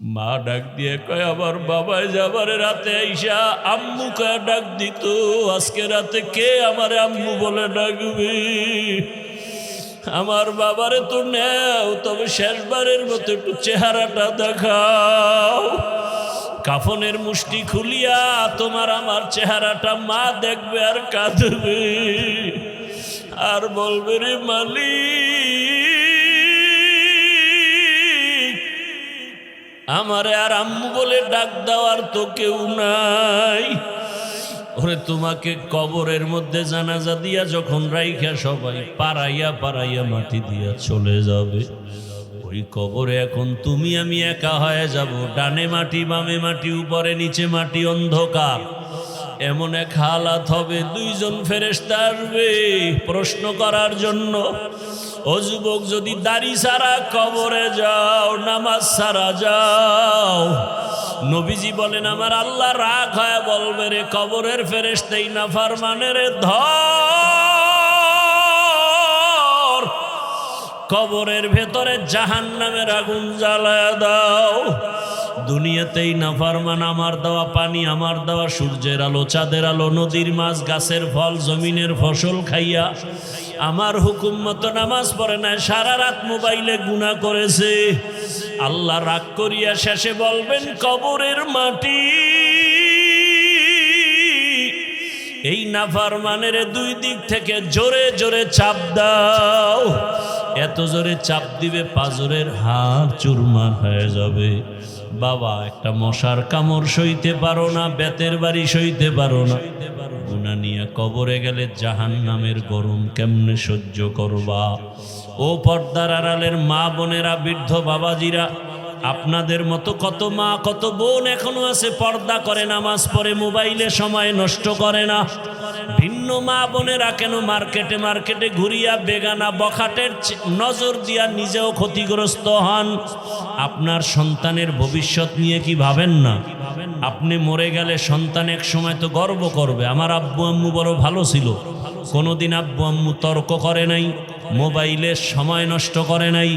মা ডাক দিয়ে কয় আমার বাবাই যাবার রাতে আইসা আম্মু কয় ডাক দিত, আজকে রাতে কে আমারে আম্মু বলে ডাকবি? আমার বাবারে তো নেও, তবে শেষবারের মতো একটু চেহারাটা দেখাও। কাফনের মুষ্টি খুলিয়া তোমার আমার চেহারাটা মা দেখবে আর কাঁদবে আর বলবে রে মালিক, আমারে আর আম্মু বলে ডাক দেওয়ার তো কেউ নাই। ওরে তোমাকে কবরের মধ্যে জানাজা দিয়া যখন রাইখা সবাই পাড়াইয়া পাড়াইয়া মাটি দিয়া চলে যাবে, ওই কবরে এখন তুমি আমি একা হয়ে যাব। ডানে মাটি বামে মাটি, উপরে নিচে মাটি, অন্ধকার। এমন এক হালাত হবে, দুইজন ফেরেশতা আসবে প্রশ্ন করার জন্য। ও যুবক, যদি দাড়ি ছাড়া কবরে যাও, নামাজ ছাড়া যাও, নবীজি বলেন আমার আল্লাহ রাগ হয় বলবে রে কবরের ফেরেশতাই নাফরমানের ধর, কবরের ভেতরে জাহান্নামের আগুন জ্বালায় দাও। দুনিয়াতেই নাফরমান আমার দেওয়া পানি, আমার দেওয়া সূর্যের আলো, চাঁদের আলো, নদীর মাছ, গাছের ফল, জমিনের ফসল খাইয়া আমার হুকুম মতো নামাজ পড়ে না, সারা রাত মোবাইলে গুনাহ করেছে। আল্লাহ রাগ করিয়া শেষে বলবেন কবরের মাটি এই নাফরমানের দুই দিক থেকে জোরে জোরে চাপ দাও। এত জোরে চাপ দিবে পাঁজরের হাড় চুরমার হয়ে যাবে। বাবা, একটা মশার কামড় সইতে পারো না, বেতের বাড়ি সইতে পারো না, গুনাহ নিয়ে কবরে গেলে জাহান্নামের গরম কেমনে সহ্য করবা? ও পর্দার আড়ালের মা বোনেরা, বৃদ্ধ বাবাজিরা, আপনাদের মতো কত মা কত বোন এখনো আছে পর্দা করে, নামাজ পড়ে, মোবাইলে সময় নষ্ট করে না। ভিন্ন মা বোনেরা কেন মার্কেটে মার্কেটে ঘুরিয়া বেগানা বখাটের নজর দিয়া নিজেও ক্ষতিগ্রস্ত হন? আপনার সন্তানের ভবিষ্যৎ নিয়ে কি ভাবেন না? আপনি মরে গেলে সন্তান এক সময় তো গর্ব করবে, আমার আব্বু আম্মু বড় ভালো ছিল। কোনোদিন আব্বু আম্মু তর্ক করে নাই, মোবাইলে সময় নষ্ট করে নাই,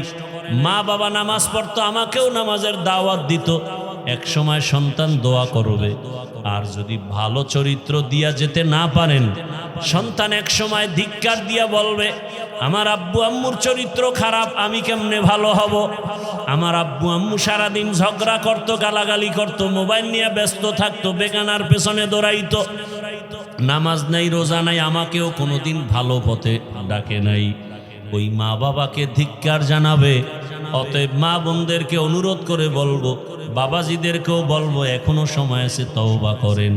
মা বাবা নামাজ পড়তো, আমাকেও নামাজের দাওয়াত দিত। এক সময় সন্তান দোয়া করবে। আর যদি ভালো চরিত্র দিয়া যেতে না পারেন, সন্তান এক সময় ধিক্কার দিয়া বলবে আমার আব্বু আম্মুর চরিত্র খারাপ, আমি কেমনে ভালো হব? আমার আব্বু আম্মু সারাদিন ঝগড়া করতো, গালাগালি করতো, মোবাইল নিয়ে ব্যস্ত থাকতো, বেগানার পেছনে দৌড়াইতো, নামাজ নাই রোজা নাই, আমাকেও কোনোদিন ভালো পথে ডাকে নাই। ওই মা বাবাকে ধিক্কার জানাবে। অতএব মা বোনদেরকে অনুরোধ করে বলবো, বাবাজিদেরকেও বলবো, এখনো সময় আছে, তওবা করেন।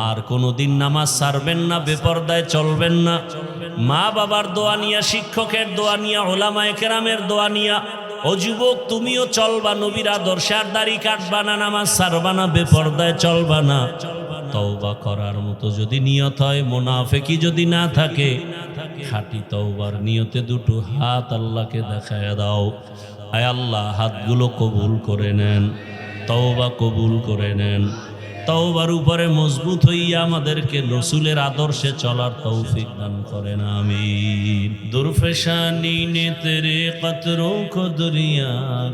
আর কোনোদিন নামাজ ছাড়বেন না, বেপরদায় চলবেন না। মা বাবার দোয়া নিয়া, শিক্ষকের দোয়া নিয়া, ওলামায়ে কেরামের দোয়া নিয়া, ও যুবক তুমিও চলবা নবীর আদর্শে। আর দাড়ি কাটবা না, নামাজ ছাড়বা না, বেপরদায় চলবা না। তওবা করার মতো যদি নিয়ত হয়, মুনাফিকি যদি না থাকে, খাঁটি তওবার নিয়তে দুটো হাত আল্লাহকে দেখায় দাও। আয় আল্লাহ, হাতগুলো কবুল করে নেন, তওবা কবুল করে নেন। তওবার উপরে মজবুত হইয়া আমাদেরকে রসুলের আদর্শে চলার তৌফিক দান করেন, আমিন। দুরফেশানি নে তেরে কতরো কো দরিয়া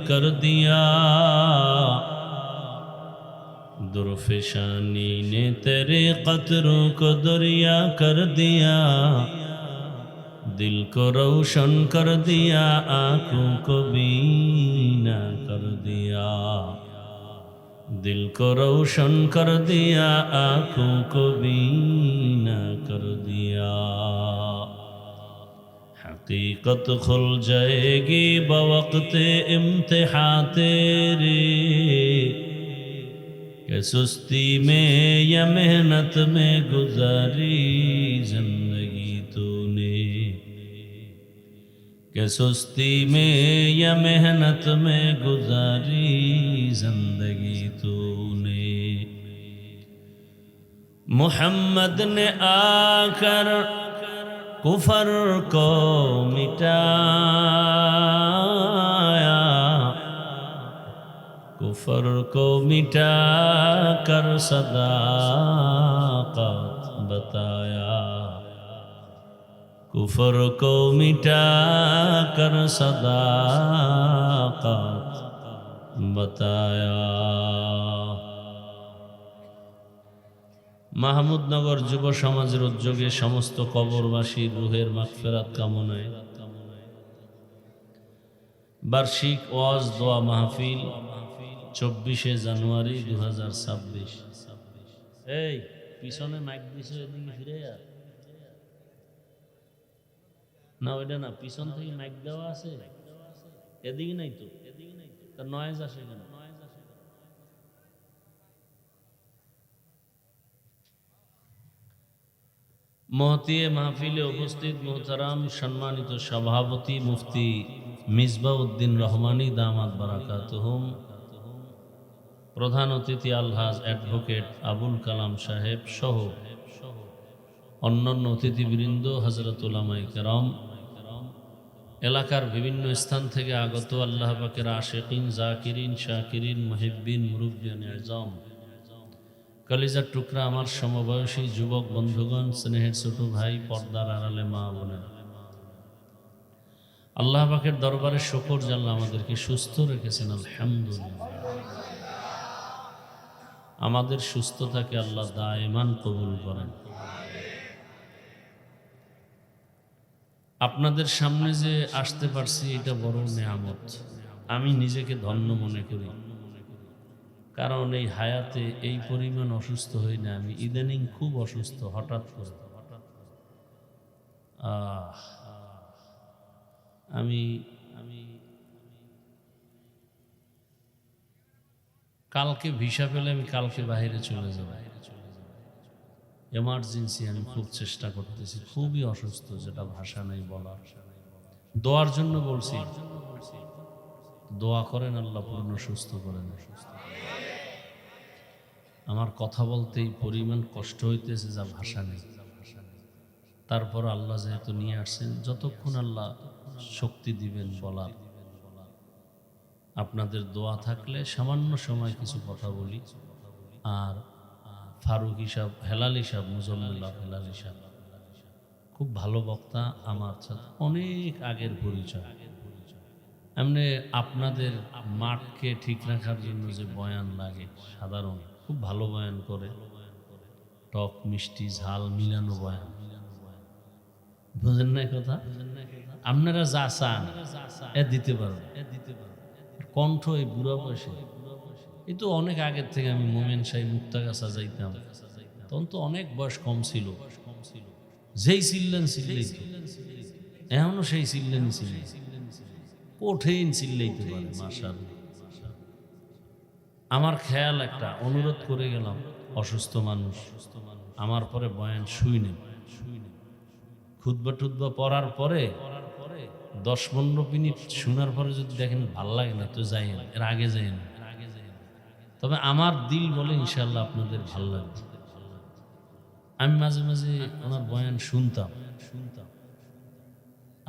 কর দিয়া, दुर्फेशानी ने तेरे कतरों को दरिया कर दिया, दिल को रोशन कर दिया, आँखों को बीना कर दिया, दिल को रोशन कर दिया, आँखों को बीना कर दिया। हकीकत खुल जाएगी बवक्ते इम्तिहां तेरे, कि सुस्ती में या मेहनत में गुजारी जिंदगी तूने, कि सुस्ती में या मेहनत में गुजारी जिंदगी तूने। मोहम्मद ने आकर कुफर को मिटाया, कुफर को मिटा कर सदाकत बताया, कुफर को मिटा कर सदाकत बताया। মাহমুদনগর যুব সমাজের উদ্যোগে সমস্ত কবরবাসী রুহের মাগফিরাত কামনায় বার্ষিক ওয়াজ দোয়া মাহফিল 24শে জানুয়ারি 2026। এই পিছনে মাইক দিছো, এদিকে ফিরে যা। না ওইটা না, পিছন থেকে মাইক দেওয়া আছে, এদিকে নাই তো, তার নয়েজ আসে কেন? মহতিয়ে মাহফিলে উপস্থিত মোহতারাম সম্মানিত সভাপতি মুফতি মিসবাউদ্দিন রহমানী দামাত বারাকাতুহুম, প্রধান অতিথি আলহাজ অ্যাডভোকেট আবুল কালাম সাহেব সহ অন্যান্য অতিথিবৃন্দ, হযরত উলামায়ে কেরাম, এলাকার বিভিন্ন স্থান থেকে আগত আল্লাহ পাকের আশিকিন, জাকিরিন, শাকিরিন, মুহিব্বিন, মুরব্বিয়ান আযম, কলিজার টুকরা আমার সমবয়সী যুবক বন্ধুগণ, স্নেহের ছোট ভাই, পর্দার আড়ালে মা বোনেরা, আল্লাহ পাকের দরবারে শুকর যে আল্লাহ আমাদেরকে সুস্থ রেখেছেন, আলহামদুলিল্লাহ। আমাদের সুস্থতাকে আল্লাহ দায়মান কবুল করেন। আপনাদের সামনে যে আসতে পারছি এটা বড় নেয়ামত, আমি নিজেকে ধন্য মনে করি। কারণ এই হায়াতে এই পরিমাণ অসুস্থ হই না আমি, ইদানিং খুব অসুস্থ হঠাৎ করে। আমি কালকে ভিসা পেলে আমি কালকে বাইরে চলে যাব, এমার্জেন্সি। আমি খুব চেষ্টা করতেছি, খুবই অসুস্থ, যেটা ভাষা নেই বলার। দোয়ার জন্য বলছি, দোয়া করেন আল্লাহ পূর্ণ সুস্থ করেন। আমার কথা বলতেই পরিমাণ কষ্ট হইতেছে যা ভাষা নেই। তারপর আল্লাহ যেহেতু নিয়ে আসছেন, যতক্ষণ আল্লাহ শক্তি দিবেন বলার, আপনাদের দোয়া থাকলে সামান্য সময় কিছু কথা বলি। আর ফারুক হিসাব, হেলাল হিসাব, মুজম্মেল্লাহ হেলাল হিসাব খুব ভালো বক্তা, আমার সাথে অনেক আগের পরিচয়। এমনি আপনাদের মাঠকে ঠিক রাখার জন্য যে বয়ান লাগে, সাধারণ খুব ভালো বয়ান করে, টক মিষ্টি ঝাল মিলানো বয়ান, বুঝেন না কথা? আপনারা যা চান এ দিতে পারবেন। কণ্ঠ এই বুড়া বয়সে, এই তো অনেক আগের থেকে আমি মোমেন সাহেব মুক্তাগাছা যাইতাম, তখন তো অনেক বয়স কম ছিল, যেই চিল্লেন চিল্লেই তো, এখনো সেই চিল্লেনই ছিল, কঠিন চিল্লাইতে পারে মাশাআল্লাহ। আমার খেয়াল একটা অনুরোধ করে গেলাম, অসুস্থ মানুষ আমার পরে বয়ান শুই নেই, খুতবা টুতবা পড়ার পরে 10-15 মিনিট শোনার পরে যদি দেখেন ভাল লাগে না তো যাই না, এর আগে যাই না। তবে আমার দিল বলে ইনশাআল্লাহ আপনাদের ভাল লাগবে। আমি মাঝে মাঝে ওনার বয়ান শুনতাম,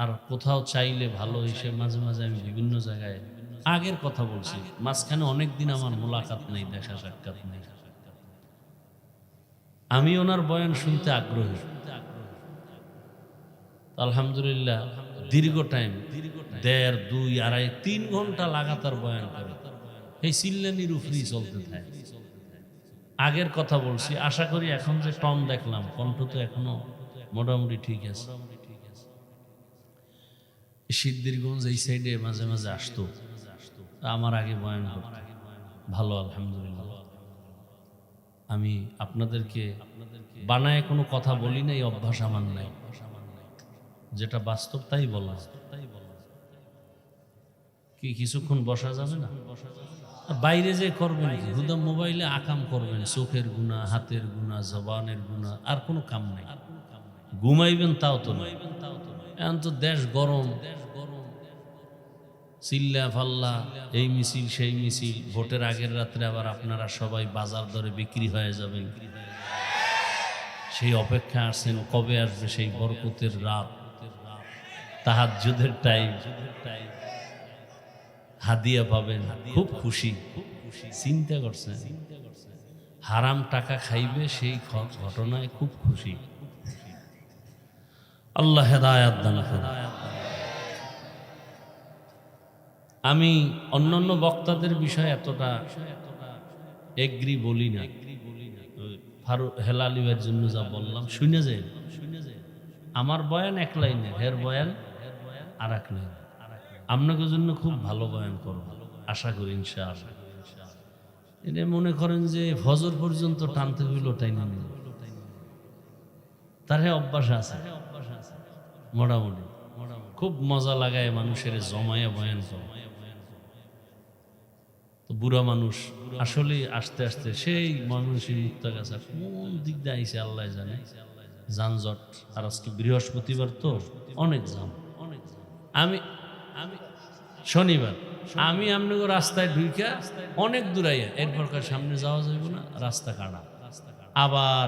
আর কোথাও চাইলে ভালো হিসেবে মাঝে মাঝে আমি বিভিন্ন জায়গায়, আগের কথা বলছি, মাঝখানে অনেকদিন আমার মোলাকাত নেই, দেখা সাক্ষাৎ নেই। আমি ওনার বয়ান শুনতে আগ্রহী। আলহামদুলিল্লাহ দীর্ঘ টাইম, 1.5, 2, 2.5, 3 ঘন্টা লাগাতার বয়ান করে, এই চিল্লানির উপরেই চলতে থাকে। আগের কথা বলছি, আশা করি এখন যে টন দেখলাম, কণ্ঠ তো এখনো মোটামুটি ঠিক আছে। সিদ্ধিরগঞ্জ এই সাইডে মাঝে মাঝে আসতো, আমার আগে বয়ান করতো, ভালো আলহামদুলিল্লাহ। আমি আপনাদেরকে বানায় কোনো কথা বলি না, এই অভ্যাস আমার নাই, যেটা বাস্তব তাই বলা। কি কিছুক্ষণ বসা যাবে না? বাইরে যে করবেন হুদা মোবাইলে আকাম করবেন, চোখের গুনাহ, হাতের গুনাহ, জবানের গুনাহ, আর কোনো কাম নাই। ঘুমাইবেন তাও তো নয়, এখন তো দেশ গরম, চিল্লা ফাল্লা, এই মিছিল সেই মিছিল, ভোটের আগের রাত্রে আবার আপনারা সবাই বাজার দরে বিক্রি হয়ে যাবেন, সেই অপেক্ষা আছেন কবে আসবে সেই বরকতের রাত, তাহাজ্জুদের টাইম, হাদিয়া পাবেন, খুব খুশি। চিন্তা করছেন, হারাম টাকা খাইবে, সেই ঘটনায় খুব খুশি। আল্লাহ হেদায়াত দান করেন। আমি অন্যান্য বক্তাদের বিষয়ে এতটা এগ্রি বলি না। ফারুক হেলালিবের জন্য যা বললাম শুনে যায়, আমার বয়ান এক লাইনে, হের বয়ান আর এক লাইনে। আপনাদের জন্য খুব ভালো বয়ান করব আশা করি ইনশাআল্লাহ। এটা মনে করেন যে ফজর পর্যন্ত টানতে হইল টাইনা নিল, তার অভ্যাস আছে মোটামুটি। খুব মজা লাগায় মানুষের জমায়ে বয়ান করে। তো বুড়া মানুষ আসলে আস্তে আস্তে সেই মানুষই মুক্তাগাছা কোন দিক দিয়ে আইসে আল্লাহ জানে, যানজট। আর আজকে বৃহস্পতিবার তো অনেক জাম। আমি শনিবার আমি আপনাকে রাস্তায় ঢুইকা অনেক দূরাইয়া এরপর সামনে যাওয়া যাইব না, রাস্তা কাটা। আবার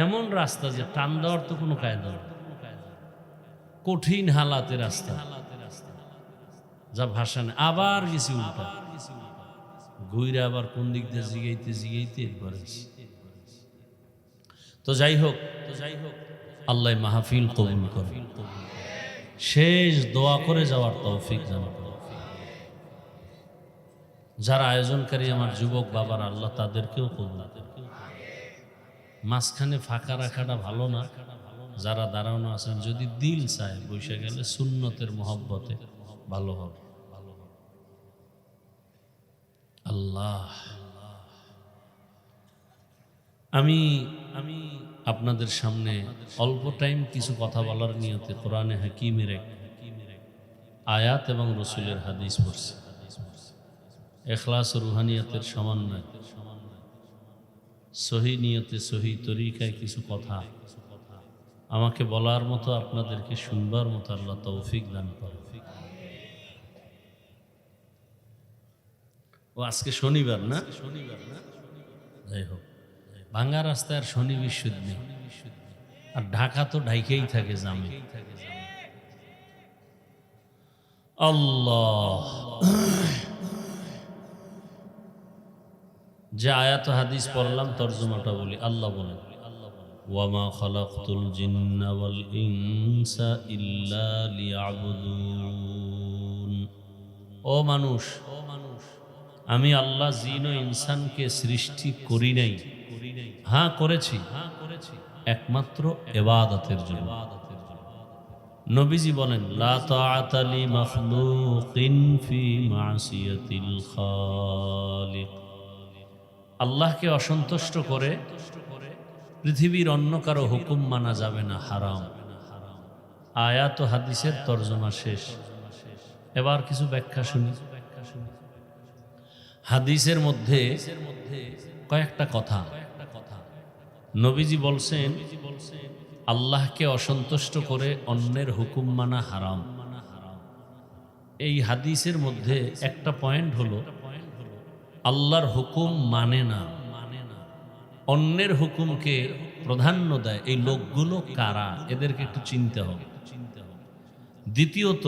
এমন রাস্তা যে টান দেওয়ার তো কোনো কায়দা নেই, কঠিন হালাতে রাস্তা, যা ভাষা নেই। আবার গেছি উল্টা ঘুরে, আবার কোন দিক দিয়ে জিগাইতে এরপরে। তো যাই হোক আল্লাহ মাহফিল কবুল করে, শেষ দোয়া করে যাওয়ার তৌফিক দান করে। যারা আয়োজনকারী আমার যুবক বাবার, আল্লাহ তাদেরকেও কবুল করে। মাঝখানে ফাঁকা রাখাটা ভালো না। যারা দাঁড়ানো আছেন যদি দিল চায় বসে গেলে সুন্নতের মহব্বতে ভালো হবে। আল্লাহ, আমি আপনাদের সামনে অল্প টাইম কিছু কথা বলার নিয়তে কোরআনে হাকিমের আয়াত এবং রসুলের হাদিস পড়ছি। ইখলাস ও রুহানিয়াতের সমন্বয়, সহি নিয়তে সহি তরিকায় কিছু কথা আমাকে বলার মতো, আপনাদেরকে শুনবার মতো আল্লাহ তৌফিক দান করে। ও আজকে শনিবার না, যাই হোক, ভাঙ্গা রাস্তায় আর শনি বিশুদ্ধ নেই। আর ঢাকা তো ঢাইকেই থাকে জামে। আল্লাহ, যে আয়াত হাদিস পড়লাম তর্জমাটা বলি। আল্লাহ বলেন, ওয়ামা খালাকতুল জিন্না ওয়াল ইনসা ইল্লা লিয়াবুদুন। ও মানুষ, আমি আল্লাহ জিন ও ইনসানকে সৃষ্টি করি নাই, হ্যাঁ করেছি একমাত্র ইবাদতের জন্য। নবীজি বলেন, লা তাআতা লি মাখলুকিন ফি মাসিয়াতিল খালিক। আল্লাহকে অসন্তুষ্ট করে পৃথিবীর অন্য কারো হুকুম মানা যাবে না, হারাম। আয়াত ও হাদিসের তর্জমা শেষ। এবার কিছু ব্যাখ্যা শুনি। হাদিসের মধ্যে কয়েকটা কথা নবীজি বলছেন, আল্লাহকে অসন্তুষ্ট করে অন্যের হুকুম মানা হারাম। এই হাদিসের মধ্যে একটা পয়েন্ট হলো, আল্লাহর হুকুম মানে না, অন্যের হুকুমকে প্রাধান্য দেয়। এই লোকগুলো কারা, এদেরকে একটু চিনতে হবে। দ্বিতীয়ত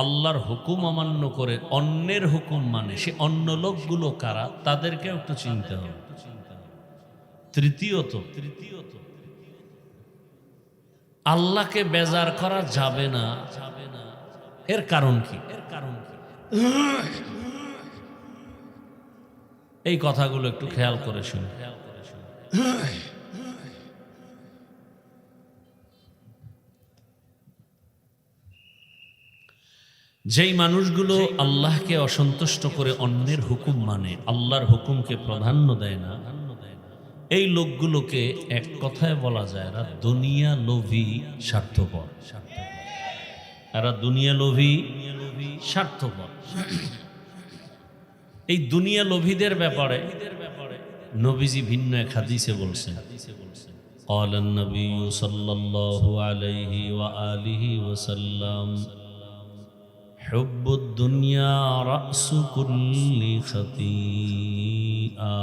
আল্লাহর হুকুম অমান্য করে অন্যের হুকুম মানে সে অন্য লোকগুলো কারা, তাদেরকে একটু চিনতে হবে। তৃতীয়ত আল্লাহকে বেজার করা যাবে না, এর কারণ কি? এই কথাগুলো একটু খেয়াল করে শুনুন। যেই মানুষগুলো আল্লাহকে অসন্তুষ্ট করে অন্যের হুকুম মানে, আল্লাহর হুকুমকে প্রাধান্য দেয় না, এই লোকগুলোকে এক কথায় বলা যায় এরা দুনিয়া লোভী, স্বার্থপর। এরা দুনিয়া লোভী, স্বার্থপর। এই দুনিয়া লোভীদের ব্যাপারে নবীজি ভিন্ন এক হাদিসে বলছেন, قال النبي صلى الله عليه وآله وسلم حب الدنيا رأس كل خطيئة।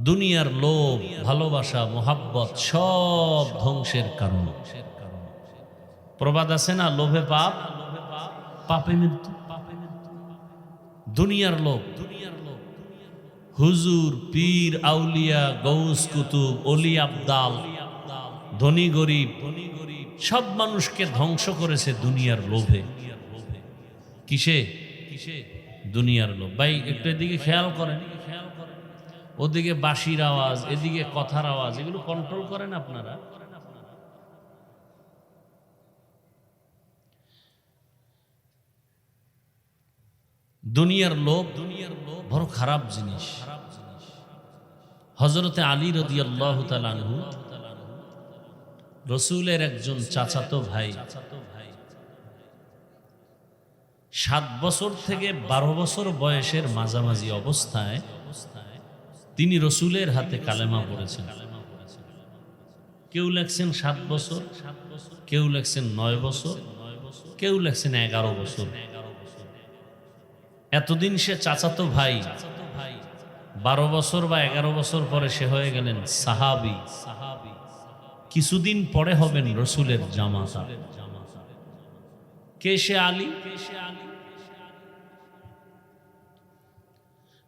দুনিয়ার লোভ, ভালোবাসা, মোহাব্বত সব ধ্বংসের কারণ। প্রবাদ আছে না, লোভে পাপ, পাপে মৃত্যু। দুনিয়ার লোভ, হুজুর, পীর, আউলিয়া, গৌস, কুতুব, অলি, আবদাল, ধনী গরিব সব মানুষকে ধ্বংস করেছে দুনিয়ার লোভে। কিসে? দুনিয়ার লোভ। ভাই একটু এদিকে খেয়াল করেন, ওদিকে বাঁশির আওয়াজ, এদিকে কথার আওয়াজ, এগুলো কন্ট্রোল করেন আপনারা? দুনিয়ার লোভ বড় খারাপ জিনিস। হযরতে আলী রাদিয়াল্লাহু তাআলা আনহু, রাসূলের একজন চাচাতো ভাই, 7 বছর থেকে 12 বছর বয়সের মাঝামাঝি অবস্থায় তিনি রাসূলের হাতে কালেমা পড়েছেন। কেউ লেখছেন 7 বছর, কেউ লেখছেন 9 বছর, কেউ লেখছেন 11 বছর। এতদিন সে চাচাতো ভাই, 12 বছর বা 11 বছর পরে সে হয়ে গেলেন সাহাবী। কিছুদিন পরে হবেন রাসূলের জামাতা। কে সে? আলী।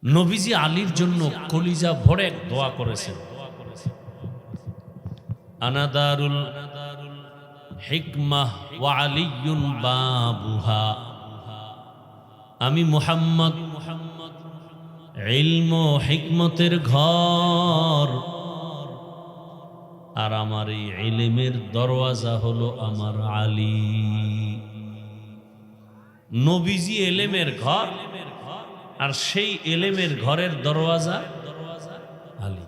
নবীজি আলীর জন্য কলিজা ভরে এক দোয়া করেছেন, আনাদারুল হিকমাহ ওয়া আলিয়্যুন বাবুহা। আমি মুহাম্মদ ইলম ও হিকমতের ঘর, আর আমার এই ইলমের দরওয়াজা হলো আমার আলী। নবীজি ইলমের ঘর, আর সেই ইলমের ঘরের দরওয়াজা আলী।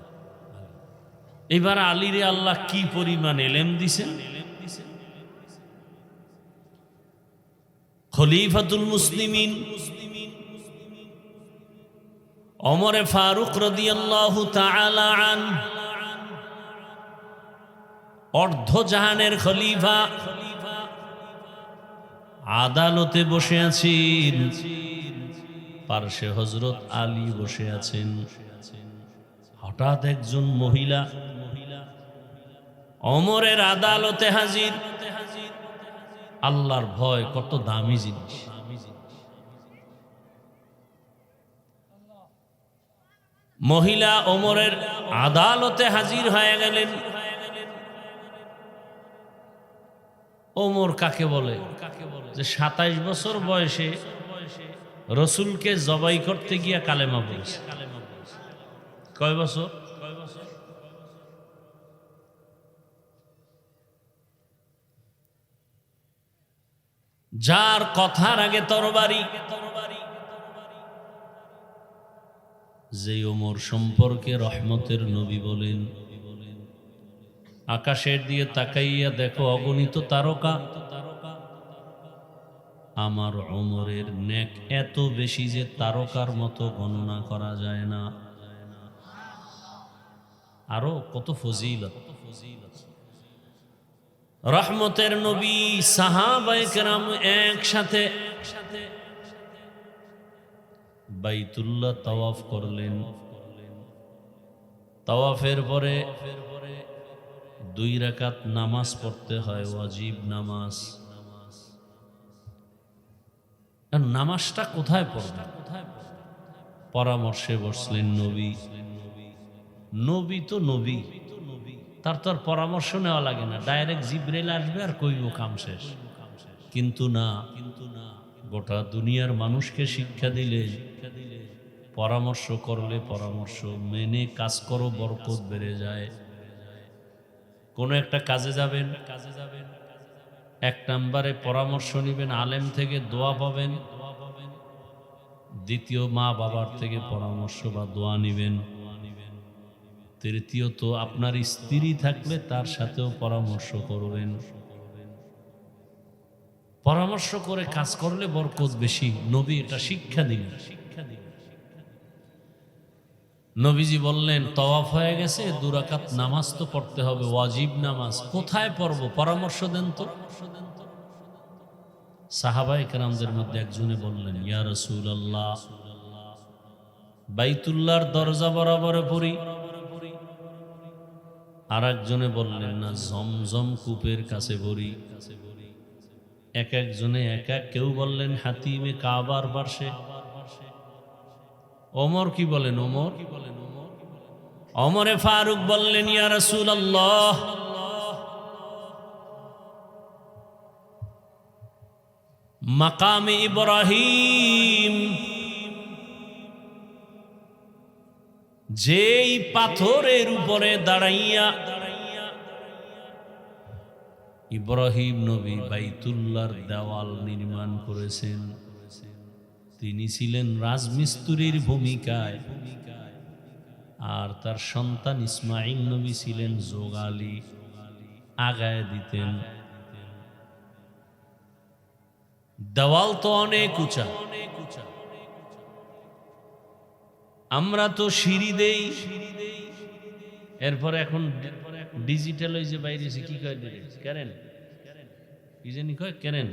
এবার আলীরে আল্লাহ কি পরিমাণ ইলম দিছেন। খলিফাতুল মুসলিমিন ওমর ফারুক রাদিয়াল্লাহু তাআলা আনহু, অর্ধজাহানের খলিফা, আদালতে বসে আছেন, পার্শ্বে হযরত আলী বসে আছেন। হঠাৎ একজন মহিলা ওমরের আদালতে হাজির। আল্লাহর ভয় কত দামি জিনিস। মহিলা ওমরের আদালতে হাজির হয়ে গেলেন। ওমর কাকে বলে? যে 27 বছর বয়সে রসুলকে জবাই করতে গিয়া কালেমা পড়েছে। কয় বছর? যার কথার আগে তরবারি, যে ওমর সম্পর্কে রহমতের নবী বলেন, আকাশের দিয়ে তাকাইয়া দেখো অগণিত তারকা, আমার ওমরের নেক এত বেশি যে তারকার মতো গণনা করা যায় না। আরো কত ফজিলত। রহমতের নবী, সাহাবায়ে কেরাম একসাথে বাইতুল্লাহ তাওয়াফ করলেন। তাওয়াফের পরে 2 রাকাত নামাজ পড়তে হয়, ওয়াজিব নামাজ। নামাজটা কোথায় পড়বেন? পরামর্শে বসলেন নবী। নবী তো নবী, তার তো আর পরামর্শ নেওয়া লাগে না, ডাইরেক্ট জিবরাইল আসবে আর কইব কাম শেষ। কিন্তু না, গোটা দুনিয়ার মানুষকে শিক্ষা দিলে, পরামর্শ করলে, পরামর্শ মেনে কাজ করো, বরকত বেড়ে যায়। কোন একটা কাজে যাবেন, 1 নম্বরে পরামর্শ নেবেন আলেম থেকে, দোয়া পাবেন। দ্বিতীয়, মা বাবার থেকে পরামর্শ বা দোয়া নেবেন। তৃতীয়ত, আপনার স্ত্রী থাকলে তার সাথেও পরামর্শ করবেন। পরামর্শ করে কাজ করলে বরকত বেশি। নবী এটা শিক্ষা দিলেন। নবীজি বললেন, তাওয়াফ হয়ে গেছে, 2 রাকাত নামাজ তো পড়তে হবে, ওয়াজিব নামাজ। কোথায় পড়ব? পরামর্শ দেন তো। সাহাবায়ে কেরামদের মধ্যে একজনে বললেন, ইয়া রাসূলুল্লাহ, বাইতুল্লাহর দরজা বরাবর পড়ি। আর একজনে বললেন, না, জমজম কূপের কাছে পড়ি। এক একজনে এক এক। কেউ বললেন হাতিমে কাবার পাশে। ওমর কি বলেন? ওমরে ফারুক বললেন, ইয়া রাসূলুল্লাহ, মাকামে ইব্রাহিম, যেই পাথরের উপরে দাঁড়াইয়া ইব্রাহিম নবী বাইতুল্লাহর দেওয়াল নির্মাণ করেছেন, তিনি ছিলেন রাজমিস্ত্রির ভূমিকায়, আর তার সন্তান ইসমাইল নবী ছিলেন যোগালী, আগায় দিতেন। দেওয়াল তো অনেক উঁচা, আমরা তো সিঁড়ি দেই, এরপরে এখন ডিজিটাল হয়ে যে বাইরে কি কয় কেরেন, কি জানি কয় কেরেন।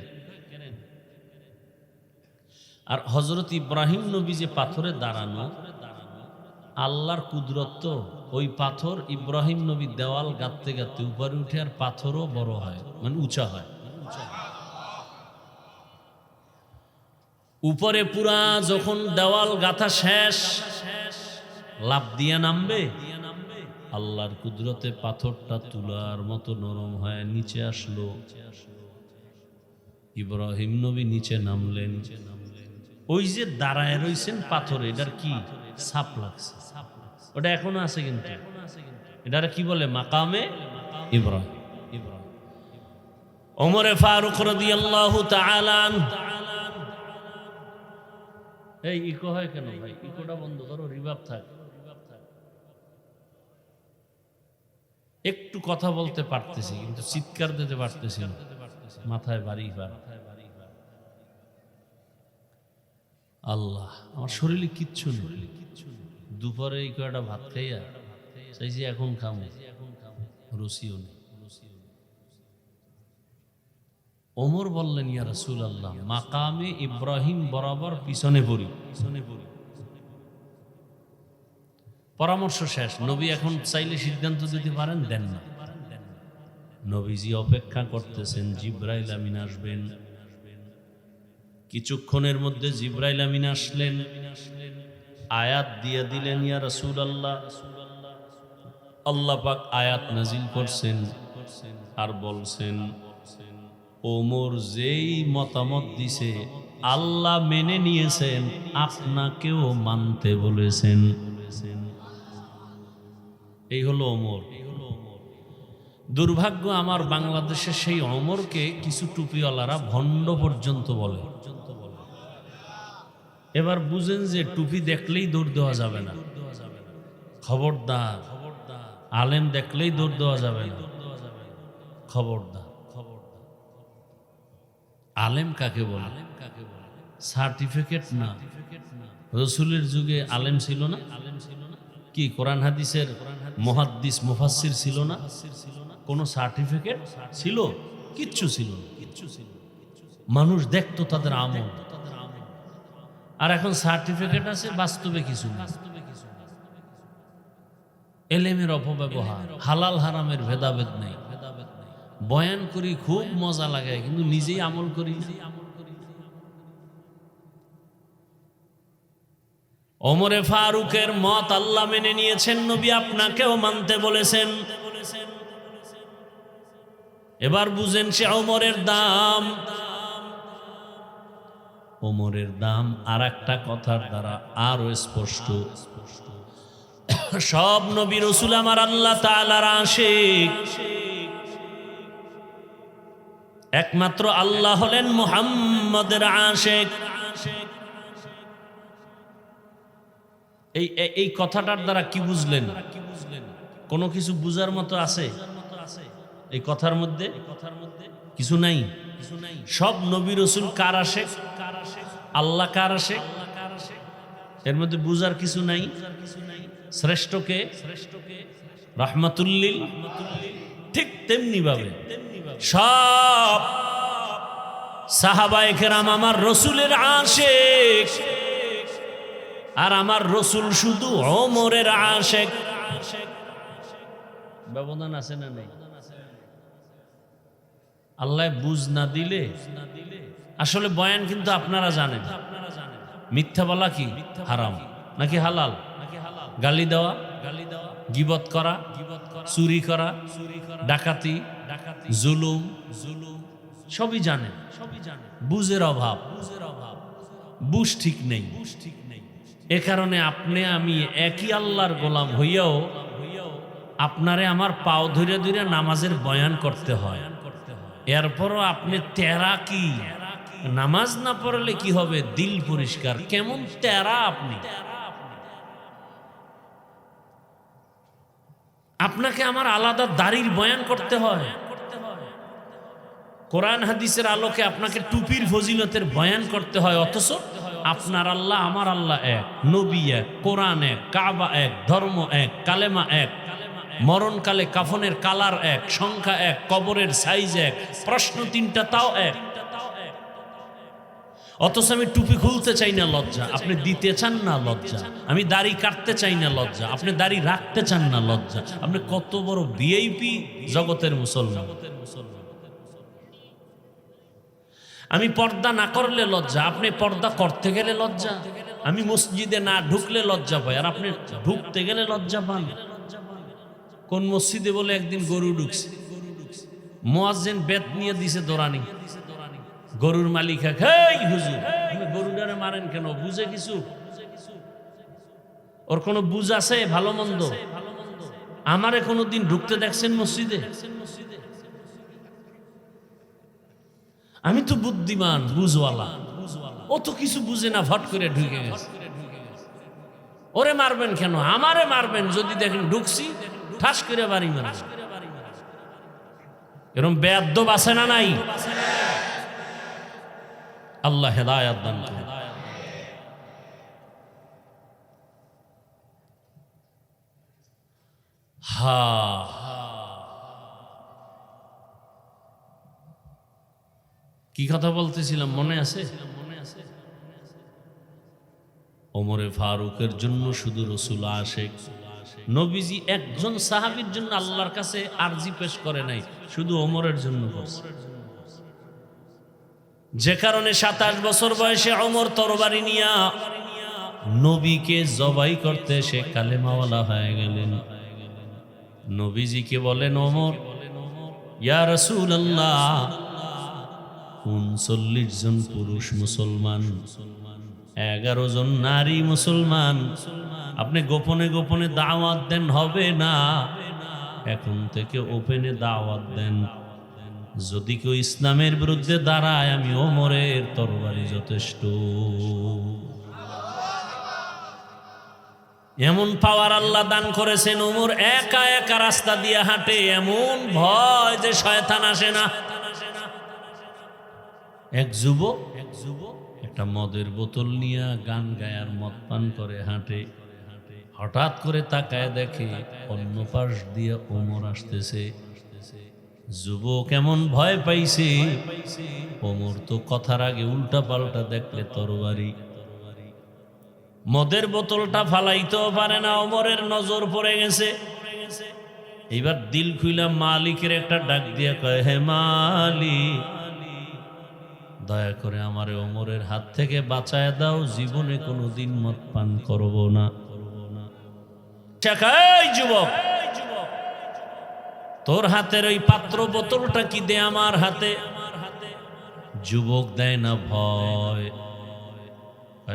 আর হযরত ইব্রাহিম নবী যে পাথরে দাঁড়ানো, আল্লাহর কুদরত, ওই পাথর ইব্রাহিম নবী দেওয়াল গাঁথতে গাঁথতে উপরে উঠে আর পাথরও বড় হয়, মানে উঁচা হয়। উপরে পুরা যখন দেওয়াল গাঁথা শেষ, লাফ দিয়া নামবে, আল্লাহর কুদরতে পাথরটা তুলার মতো নরম হয় নিচে আসলো। ইব্রাহিম নবী নিচে নামলেন, ওই যে দাঁড়ায় রইছেন পাথরে, এটার কি ছাপ লাগছে, ওটা এখনো আছে, কিন্তু এটার কি বলে, মাকামে ইব্রাহিম। ওমরে ফারুক রাদিয়াল্লাহু তাআলা, এই ইকো হয় কেন ভাই? ইকোটা বন্ধ করো, রিভার্ব থাক। একটু কথা বলতে পারতেছি কিন্তু চিৎকার দিতে পারতেছি না, মাথায় বাড়ি ভার। আল্লাহ, আমার শরীরে কিচ্ছু নেই। দুপুরে এই কয়টা ভাত খাইয়া চাইছি এখন খামো, রুচিও নেই। ওমর বললেন, ইয়া রাসূলুল্লাহ, মাকামে ইব্রাহিম বরাবর পিছনে পড়ি। পরামর্শ শেষ, নবী এখন চাইলে সিদ্ধান্ত দিতে পারেন, দেন না। নবীজি অপেক্ষা করতেছেন, জিবরাইল আমিন আসবেন। কিছুক্ষণের মধ্যে জিবরাইল আমিন আসলেন, আয়াত দিয়ে দিলেন, ইয়া রাসূলুল্লাহ, আল্লাহ পাক আয়াত নাজিল করছেন আর বলছেন, ওমর যেই মতামত দিছে আল্লাহ মেনে নিয়েছেন, আপনাকেও মানতে বলেছেন। এই হলো ওমর। দুর্ভাগ্য, আমার বাংলাদেশে সেই ওমরকে কিছু টুপিওয়ালারা ভণ্ড পর্যন্ত বলে। এবার বুঝেন যে টুপি দেখলেই দৌড় দেওয়া যাবে না, খবরদার। আলেম দেখলেই দৌড় দেওয়া যাবে না, খবরদার। আলেম কাকে বলে? সার্টিফিকেট না। রসুলের যুগে আলেম ছিল না? কি কোরআন হাদিসের মুহাদ্দিস মুফাসসির ছিল না? কোনো সার্টিফিকেট ছিল? কিচ্ছু ছিল না। মানুষ দেখতো তাদের আমল। আর এখন সার্টিফিকেট আছে, বাস্তবে কিছু না। এলেমের অপব্যবহার, হালাল হারামের ভেদাভেদ নেই। বয়ান করি, খুব মজা লাগে, কিন্তু নিজেই আমল করি। ওমরে ফারুকের মত আল্লাহ মেনে নিয়েছেন, নবী আপনাকেও মানতে বলেছেন। এবার বুঝেন সে ওমরের দাম। ওমরের দাম আর একটা কথার দ্বারা আরো স্পষ্ট। সব নবী রাসূল আমার আল্লাহ তাআলার আশিক, একমাত্র আল্লাহ হলেন মুহাম্মদের আশিক। এই কথাটার দ্বারা কি বুঝলেন? কোনো কিছু বুঝার মতো আছে এই কথার মধ্যে? কিছু নাই। সব নবী রাসূল কার আশিক? আল্লাহ কার আশিক? এর মধ্যে বুঝার কিছু নাই। শ্রেষ্ঠকে রাহমাতুল লিল, ঠিক তেমনি ভাবে সব সাহাবায়ে কেরাম আমার রসুলের আশিক, আর আমার রসুল শুধু ওমরের আশিক। ব্যবধান আছে না নেই? আল্লাহ বুঝ না দিলে, আসলে বয়ান কিন্তু আপনারা জানেন, মিথ্যা বলা কি হারাম নাকি হালাল? গালি দেওয়া, গীবত করা, চুরি করা, ডাকাতি, জুলুম, সবই জানেন, বুঝের অভাব, বুঝ ঠিক নেই। এ কারণে আপনি আমি একই আল্লাহর গোলাম হইয়াও আপনারে আমার পাও ধরে ধরে নামাজের বয়ান করতে হয়। এরপরও আপনি তেরা কি, নামাজ না পড়লে কি হবে? দিল পরিষ্কার, কেমন তেরা আপনি। আপনাকে আমার আলাদা দাড়ির বয়ান করতে হয়। কোরআন হাদিসের আলোকে আপনাকে টুপির ফজিলতের বয়ান করতে হয়। অথচ আপনার আল্লাহ আমার আল্লাহ এক, নবী এক, কোরআন এক, কাবা এক, ধর্ম এক, কালেমা এক, মরণকালে কাফনের কালার এক, সংখ্যা এক, কবরের সাইজ এক, প্রশ্ন তিনটা তাও এক। অথচ আমি টুপি খুলতে চাই না, লজ্জা। আপনি দিতে চান না, লজ্জা। আমি দাড়ি কাটতে চাই না, লজ্জা। আপনি দাড়ি রাখতে চান না, লজ্জা। আপনি কত বড় ভিআইপি জগতের মুসলমান। আমি পর্দা না করলে লজ্জা, আপনি পর্দা করতে গেলে লজ্জা। আমি মসজিদে না ঢুকলে লজ্জা পাই, আর আপনি ঢুকতে গেলে লজ্জা পান। কোন মসজিদে বলে একদিন গরু ঢুকছে, মুয়াজ্জিন বেত নিয়ে দিছে দৌড়ানি। গরুর মালিক, হেই হুজুর, আপনি গরুটারে মারেন কেন? বুঝে কিছু? ওর কোনো বুঝ আছে ভালো মন্দ? আমারে কোনোদিন ঢুকতে দেখছেন মসজিদে? আমি তো বুদ্ধিমান, বুঝওয়ালা। ও তো কিছু বুঝে না, ফট করে ঢুকে গেছে। ওরে মারবেন কেন? আমারে মারবেন যদি দেখেন ঢুকছি, ঠাস করে বাড়ি মারবেন। এরকম বেয়াদব আছে না নাই? আল্লাহ হেদায়েত দান করুন। কি কথা বলতেছিলাম মনে আছে? ওমরে ফারুকের জন্য শুধু রাসূল আশিক। নবীজি একজন সাহাবীর জন্য আল্লাহর কাছে আরজি পেশ করে নাই, শুধু ওমরের জন্য করছে। যে কারণে 27 বছর বয়সে ওমর তরবারি নিয়া নবীকে জবাই করতে সে কালেমাওয়ালা হয়ে গেলেন। নবীজিকে বলেন, ওমর, ইয়া রাসূলুল্লাহ, 39 জন পুরুষ মুসলমান, 11 জন নারী মুসলমান, আপনি গোপনে গোপনে দাওয়াত দেন, হবে না। এখন থেকে ওপেনে দাওয়াত দেন। যদি কেউ ইসলামের বিরুদ্ধে দাঁড়ায়, আমি ওমরের তরবারি যথেষ্ট। এমন পাওয়ার আল্লাহ দান করেছেন। ওমর একা একা রাস্তা দিয়ে হাঁটে, এমন ভয় যে শয়তান আসে না। এক যুবক একটা মদের বোতল নিয়ে গান গায় আর মদ পান করে হাঁটে। হঠাৎ করে তাকায় দেখে অন্য পাশ দিয়ে ওমর আসতেছে। যুবক এমন ভয় পাইছে, ওমর তো কথার আগে উল্টা পাল্টা দেখলে তরবারি। মদের বোতলটা ফালাইতেও পারে না, ওমরের নজর পড়ে গেছে। এবার দিল খুইলা মালিকের একটা ডাক দিয়ে কয়, হে মালিক, দয়া করে আমারে ওমরের হাত থেকে বাঁচায় দাও, জীবনে কোনোদিন মদ পান করব না। যুবক, তোর হাতের ওই পাত্র বোতলটা কি দে আমার হাতে। যুবক দেয় না, ভয়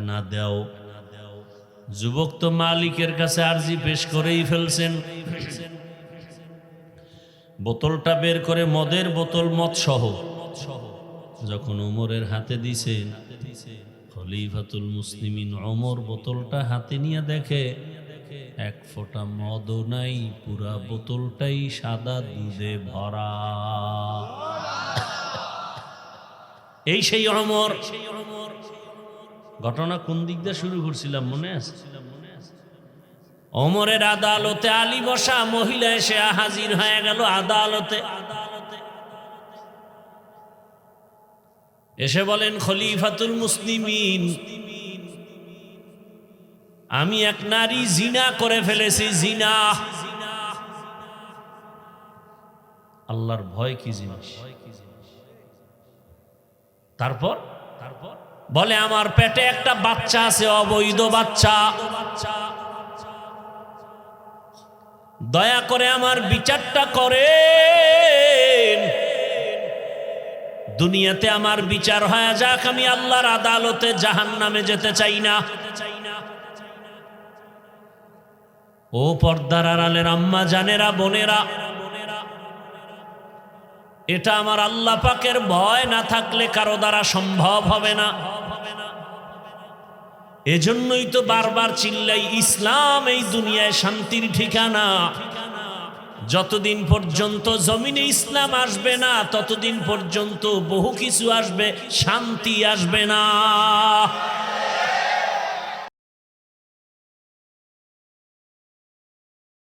না, দেও। যুবক তো মালিকের কাছে আরজি পেশ করেই ফেলছেন। বোতলটা বের করে, মদের বোতল, মদ সহ, যখন ওমরের হাতে দিছেন, খলিফাতুল মুসলিমিন ওমর বোতলটা হাতে নিয়ে দেখে এক ফোঁটা মদও নাই, পুরা বোতলটাই সাদা দুধে ভরা। এই সেই ওমর। ঘটনা কোন দিক দিয়ে শুরু করছিলাম মনে আছে? ওমরের আদালতে আলী বসা, মহিলা এসে হাজির হয়ে গেল আদালতে। এসে বলেন, খলিফাতুল মুসলিমিন, আমি এক নারী জিনা করে ফেলেছি। জিনা। আল্লাহর ভয় কি জিনিস। তারপর বলে, আমার পেটে একটা বাচ্চা আছে, অবৈধ বাচ্চা, দয়া করে আমার বিচারটা করেন। দুনিয়াতে আমার বিচার হয়ে যাক, আমি আল্লাহর আদালতে জাহান্নামে যেতে চাই না। ও পর্দার আড়ালের আম্মা জানেরা, বোনেরা, এটা আমার আল্লাহ পাকের ভয় না থাকলে কারো দ্বারা সম্ভব হবে না। এজন্যই তো বারবার চিল্লাই, ইসলাম এই দুনিয়ায় শান্তির ঠিকানা। যতদিন পর্যন্ত জমিনে ইসলাম আসবে না, ততদিন পর্যন্ত বহু কিছু আসবে, শান্তি আসবে না।